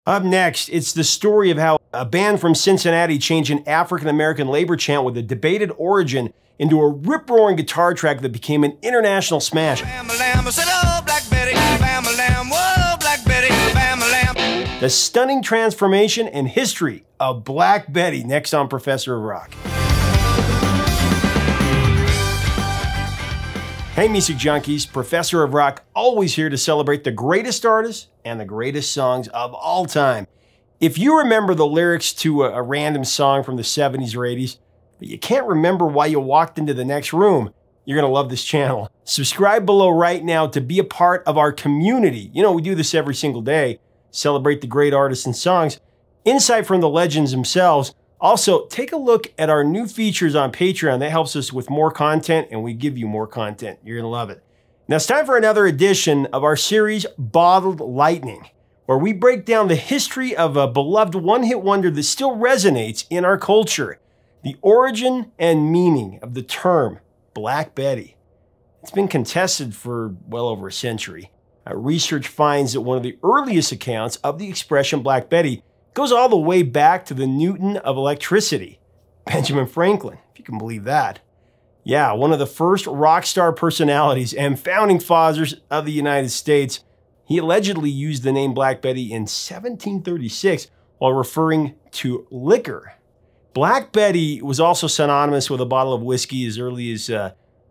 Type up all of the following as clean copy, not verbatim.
Up next, it's the story of how a band from Cincinnati changed an African-American labor chant with a debated origin into a rip-roaring guitar track that became an international smash. The stunning transformation and history of Black Betty, next on Professor of Rock. Hey music junkies, Professor of Rock, always here to celebrate the greatest artists and the greatest songs of all time. If you remember the lyrics to a random song from the 70s or 80s, but you can't remember why you walked into the next room, you're gonna love this channel. Subscribe below right now to be a part of our community. You know, we do this every single day, celebrate the great artists and songs, insight from the legends themselves. Also, take a look at our new features on Patreon. That helps us with more content, and we give you more content. You're gonna love it. Now it's time for another edition of our series, Bottled Lightning, where we break down the history of a beloved one-hit wonder that still resonates in our culture. The origin and meaning of the term Black Betty. It's been contested for well over a century. Research finds that one of the earliest accounts of the expression Black Betty goes all the way back to the Newton of electricity, Benjamin Franklin, if you can believe that. Yeah, one of the first rock star personalities and founding fathers of the United States. He allegedly used the name Black Betty in 1736 while referring to liquor. Black Betty was also synonymous with a bottle of whiskey as early as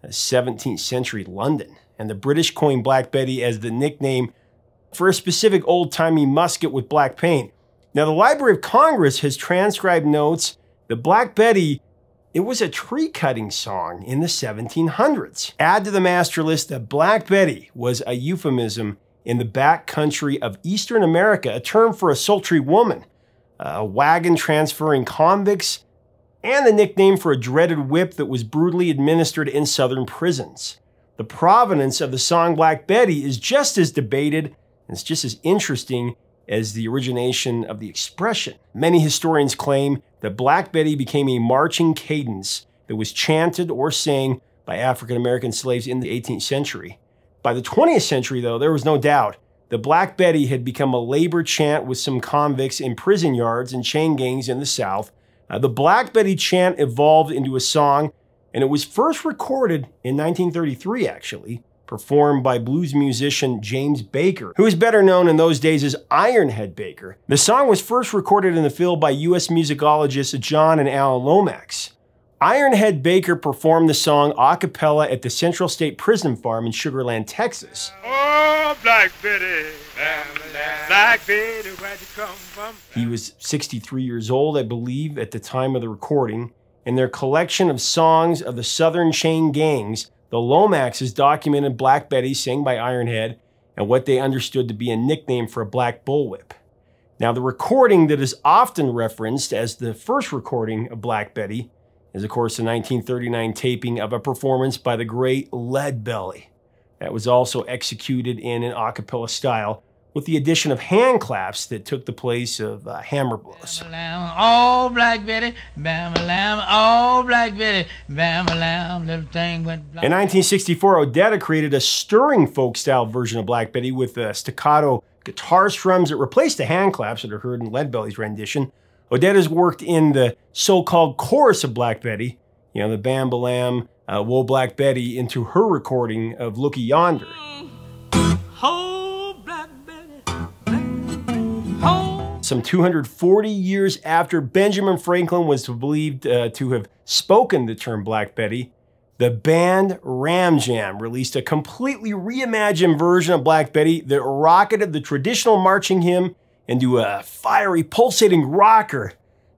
17th century London, and the British coined Black Betty as the nickname for a specific old-timey musket with black paint. Now, the Library of Congress has transcribed notes that Black Betty, it was a tree-cutting song in the 1700s. Add to the master list that Black Betty was a euphemism in the back country of Eastern America, a term for a sultry woman, a wagon transferring convicts, and the nickname for a dreaded whip that was brutally administered in southern prisons. The provenance of the song Black Betty is just as debated, and it's just as interesting as the origination of the expression. Many historians claim that Black Betty became a marching cadence that was chanted or sang by African-American slaves in the 18th century. By the 20th century, though, there was no doubt that Black Betty had become a labor chant with some convicts in prison yards and chain gangs in the South. The Black Betty chant evolved into a song, and it was first recorded in 1933, actually, performed by blues musician James Baker, who is better known in those days as Ironhead Baker. The song was first recorded in the field by U.S. musicologists John and Alan Lomax. Ironhead Baker performed the song a cappella at the Central State Prison Farm in Sugar Land, Texas. Oh, Black Betty, Black Betty, where'd you come from? He was 63 years old, I believe, at the time of the recording. In their collection of songs of the Southern chain gangs, the Lomaxes documented Black Betty sang by Ironhead and what they understood to be a nickname for a black bullwhip. Now, the recording that is often referenced as the first recording of Black Betty is, of course, the 1939 taping of a performance by the great Leadbelly. That was also executed in an a cappella style with the addition of hand claps that took the place of hammer blows. Oh, Black Betty, bam-a-lam, oh, Black Betty, bam-a-lam, little thing went black. In 1964, Odetta created a stirring folk-style version of Black Betty with staccato guitar strums that replaced the hand claps that are heard in Leadbelly's rendition. Odetta's worked in the so-called chorus of Black Betty, you know, the bam-a-lam, whoa, Black Betty, into her recording of Looky Yonder. Some 240 years after Benjamin Franklin was believed to have spoken the term Black Betty, the band Ram Jam released a completely reimagined version of Black Betty that rocketed the traditional marching hymn into a fiery, pulsating rocker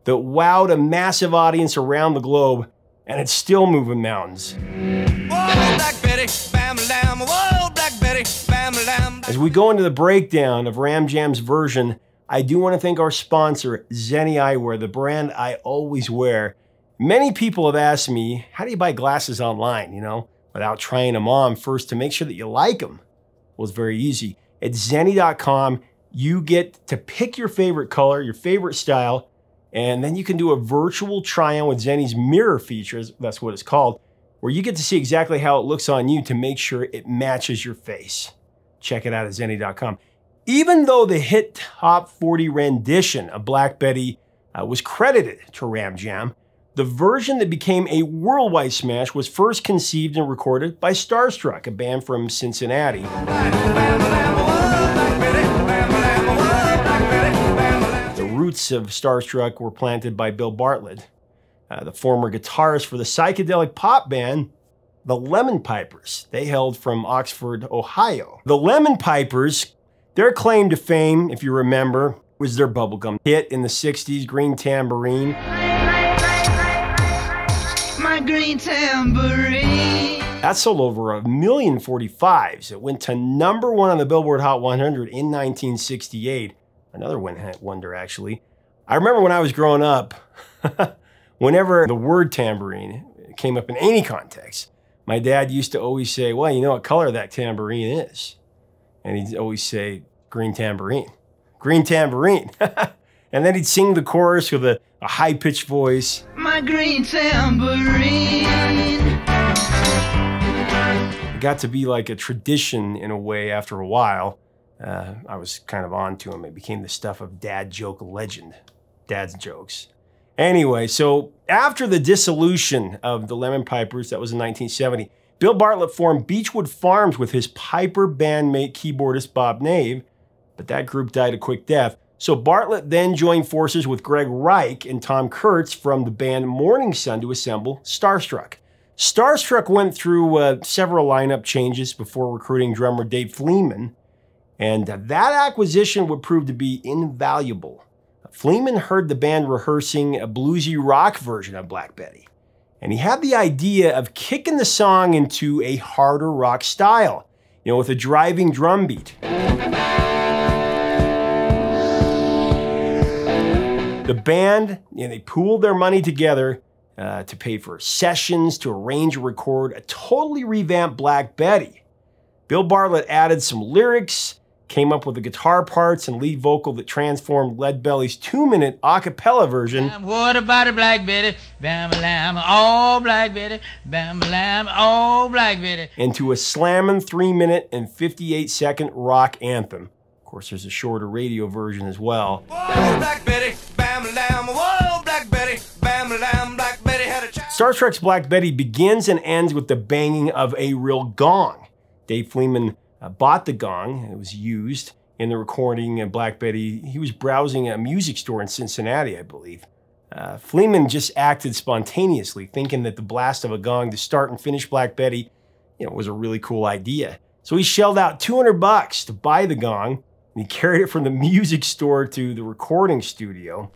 that wowed a massive audience around the globe, and it's still moving mountains. Whoa, Black Betty, bam-a-lam, whoa, Black Betty, bam-a-lam. As we go into the breakdown of Ram Jam's version, I do want to thank our sponsor, Zenni Eyewear, the brand I always wear. Many people have asked me, how do you buy glasses online, you know, without trying them on first to make sure that you like them? Well, it's very easy. At Zenni.com, you get to pick your favorite color, your favorite style, and then you can do a virtual try-on with Zenni's mirror features, that's what it's called, where you get to see exactly how it looks on you to make sure it matches your face. Check it out at Zenni.com. Even though the hit Top 40 rendition of Black Betty was credited to Ram Jam, the version that became a worldwide smash was first conceived and recorded by Starstruck, a band from Cincinnati. The roots of Starstruck were planted by Bill Bartlett, the former guitarist for the psychedelic pop band the Lemon Pipers. They hailed from Oxford, Ohio. The Lemon Pipers, their claim to fame, if you remember, was their bubblegum hit in the 60s, Green Tambourine. My green tambourine. That sold over 1,045,000. It went to #1 on the Billboard Hot 100 in 1968. Another one-hit wonder, actually. I remember when I was growing up, whenever the word tambourine came up in any context, my dad used to always say, well, you know what color that tambourine is? And he'd always say, green tambourine. Green tambourine. And then he'd sing the chorus with a high-pitched voice. My green tambourine. It got to be like a tradition in a way after a while. I was kind of on to him. It became the stuff of dad joke legend. Dad's jokes. Anyway, so after the dissolution of the Lemon Pipers, that was in 1970, Bill Bartlett formed Beechwood Farms with his Piper bandmate keyboardist Bob Nave, but that group died a quick death. So Bartlett then joined forces with Greg Wright and Tom Kurtz from the band Morning Sun to assemble Starstruck. Starstruck went through several lineup changes before recruiting drummer Dave Fleeman, and that acquisition would prove to be invaluable. Fleeman heard the band rehearsing a bluesy rock version of Black Betty, and he had the idea of kicking the song into a harder rock style, with a driving drum beat. The band, they pooled their money together to pay for sessions, to arrange and record a totally revamped Black Betty. Bill Bartlett added some lyrics, came up with the guitar parts and lead vocal that transformed Lead Belly's 2-minute a cappella version. What about a Black Betty? Bam-a-lam, oh, Black Betty. Bam-a-lam, oh, Black Betty. Into a slammin' 3-minute and 58-second rock anthem. Of course, there's a shorter radio version as well. Whoa, Black Betty, bam-a-lam, whoa, Black Betty, bam-a-lam, Black Betty had a child. Starstruck's Black Betty begins and ends with the banging of a real gong. Dave Fleeman bought the gong. It was used in the recording of Black Betty. He was browsing a music store in Cincinnati, I believe. Fleeman just acted spontaneously, thinking that the blast of a gong to start and finish Black Betty, was a really cool idea. So he shelled out $200 to buy the gong, and he carried it from the music store to the recording studio.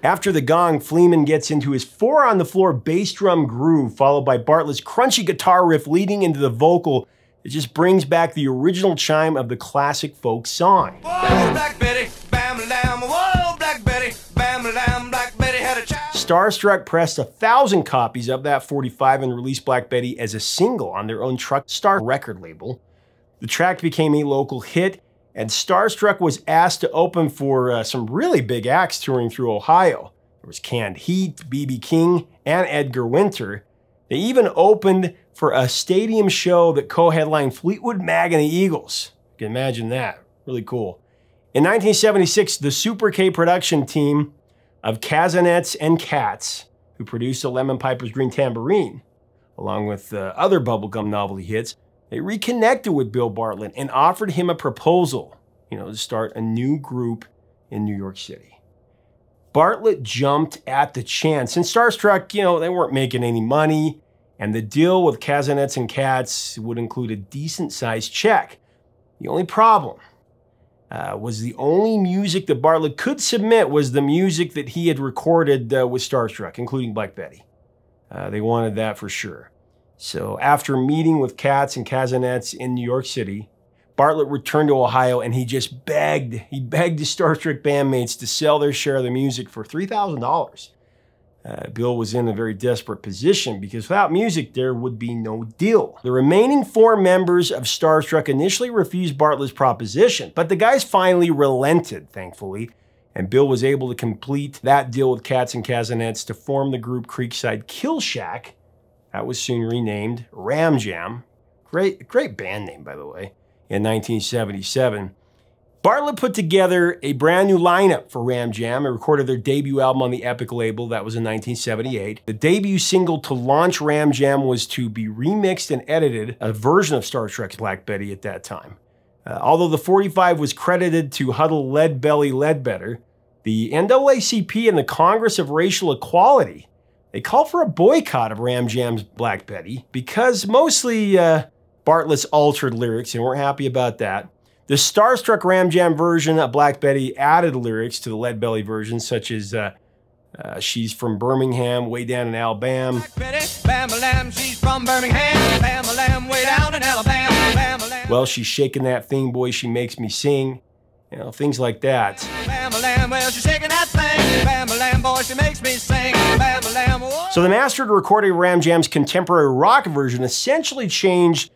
After the gong, Fleeman gets into his 4-on-the-floor bass drum groove, followed by Bartlett's crunchy guitar riff leading into the vocal. It just brings back the original chime of the classic folk song. Whoa, Black Betty, bam-a-lam, whoa, Black Betty, bam-a-lam, Black Betty had a child. Starstruck pressed 1,000 copies of that 45 and released Black Betty as a single on their own Truck Star record label. The track became a local hit, and Starstruck was asked to open for some really big acts touring through Ohio. There was Canned Heat, B.B. King, and Edgar Winter. They even opened for a stadium show that co-headlined Fleetwood Mac and the Eagles. You can imagine that. Really cool. In 1976, the Super K production team of Casanets and Cats, who produced the Lemon Pipers' Green Tambourine, along with other bubblegum novelty hits, they reconnected with Bill Bartlett and offered him a proposal, to start a new group in New York City. Bartlett jumped at the chance. And Starstruck, they weren't making any money, and the deal with Casanets and Cats would include a decent-sized check. The only problem was the only music that Bartlett could submit was the music that he had recorded with Starstruck, including Black Betty. They wanted that for sure. So after meeting with Cats and Casanets in New York City, Bartlett returned to Ohio and he just begged. He begged his Starstruck bandmates to sell their share of the music for $3,000. Bill was in a very desperate position because without music, there would be no deal. The remaining 4 members of Starstruck initially refused Bartlett's proposition, but the guys finally relented, thankfully, and Bill was able to complete that deal with Cats and Casanets to form the group Creekside Kill Shack. That was soon renamed Ram Jam. Great band name, by the way, in 1977. Bartlett put together a brand new lineup for Ram Jam and recorded their debut album on the Epic label. That was in 1978. The debut single to launch Ram Jam was to be remixed and edited, a version of Star Trek's Black Betty at that time. Although the 45 was credited to Huddle Leadbelly Ledbetter, the NAACP and the Congress of Racial Equality, they called for a boycott of Ram Jam's Black Betty because mostly Bartlett's altered lyrics, and we're happy about that. The Starstruck Ram Jam version of Black Betty added lyrics to the Leadbelly version, such as she's from Birmingham, way down in Alabama. Black Betty, Bam-a-lam, she's from Birmingham, Bam-a-lam, way down in Alabama, Bam-a-lam. Well, she's shaking that thing, boy, she makes me sing. You know, things like that. Bam-a-lam, well, she's shaking that thing, Bam-a-lam, boy, she makes me sing, Bam-a-lam, whoa. So the mastered recording of Ram Jam's contemporary rock version essentially changed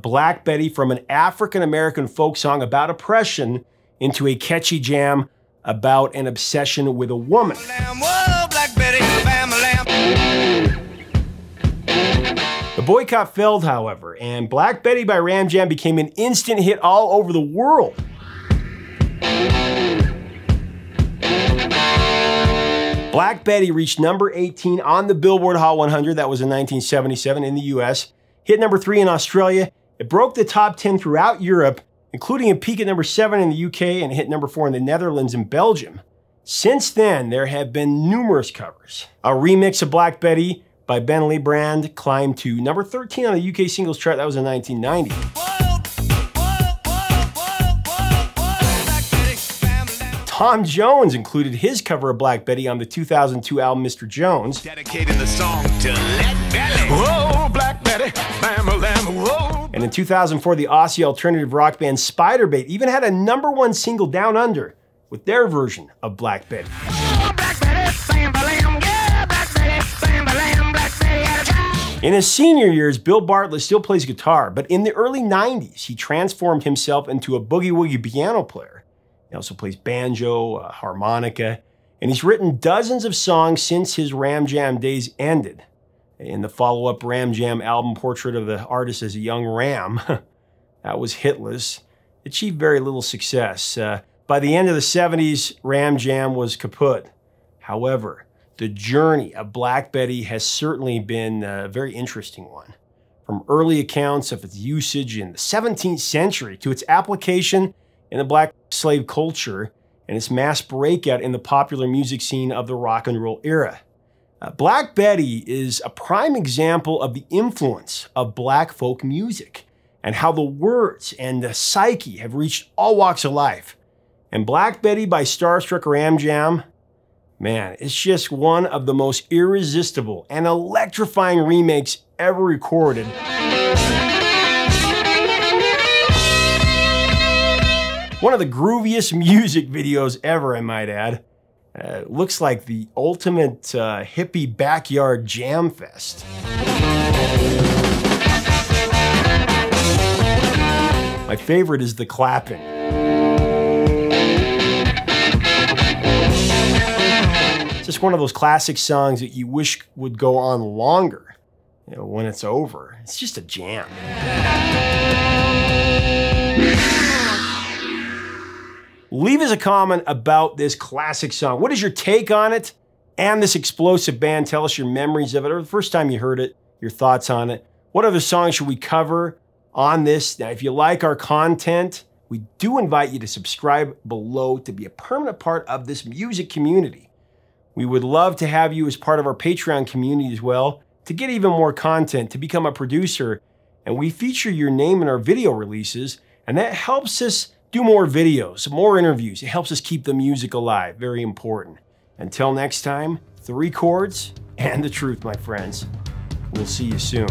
Black Betty from an African-American folk song about oppression into a catchy jam about an obsession with a woman. Whoa, Black Betty, Bam-a-lam. The boycott failed, however, and Black Betty by Ram Jam became an instant hit all over the world. Black Betty reached number 18 on the Billboard Hot 100, that was in 1977 in the US. Hit number 3 in Australia. It broke the top 10 throughout Europe, including a peak at number 7 in the UK and hit number 4 in the Netherlands and Belgium. Since then, there have been numerous covers. A remix of Black Betty by Ben Lee Brand climbed to number 13 on the UK singles chart, that was in 1990. Tom Jones included his cover of Black Betty on the 2002 album Mr. Jones. Dedicated the song to Leadbelly. Whoa, Black Betty, Bam-a-lam, whoa. And in 2004, the Aussie alternative rock band Spiderbait even had a #1 single Down Under with their version of Black Betty. In his senior years, Bill Bartlett still plays guitar, but in the early 90s, he transformed himself into a boogie-woogie piano player. He also plays banjo, harmonica, and he's written dozens of songs since his Ram Jam days ended. In the follow-up Ram Jam album, Portrait of the Artist as a Young Ram, that was hitless, achieved very little success. By the end of the 70s, Ram Jam was kaput. However, the journey of Black Betty has certainly been a very interesting one. From early accounts of its usage in the 17th century to its application in the black slave culture and its mass breakout in the popular music scene of the rock and roll era. Black Betty is a prime example of the influence of black folk music and how the words and the psyche have reached all walks of life. And Black Betty by Starstruck Ram Jam, man, it's just one of the most irresistible and electrifying remakes ever recorded. One of the grooviest music videos ever, I might add. Looks like the ultimate hippie backyard jam fest. My favorite is the clapping. It's just one of those classic songs that you wish would go on longer, you know, when it's over. It's just a jam. Leave us a comment about this classic song. What is your take on it and this explosive band? Tell us your memories of it or the first time you heard it, your thoughts on it. What other songs should we cover on this? Now, if you like our content, we do invite you to subscribe below to be a permanent part of this music community. We would love to have you as part of our Patreon community as well, to get even more content, to become a producer, and we feature your name in our video releases, and that helps us do more videos, more interviews. It helps us keep the music alive. Very important. Until next time, 3 chords and the truth, my friends. We'll see you soon.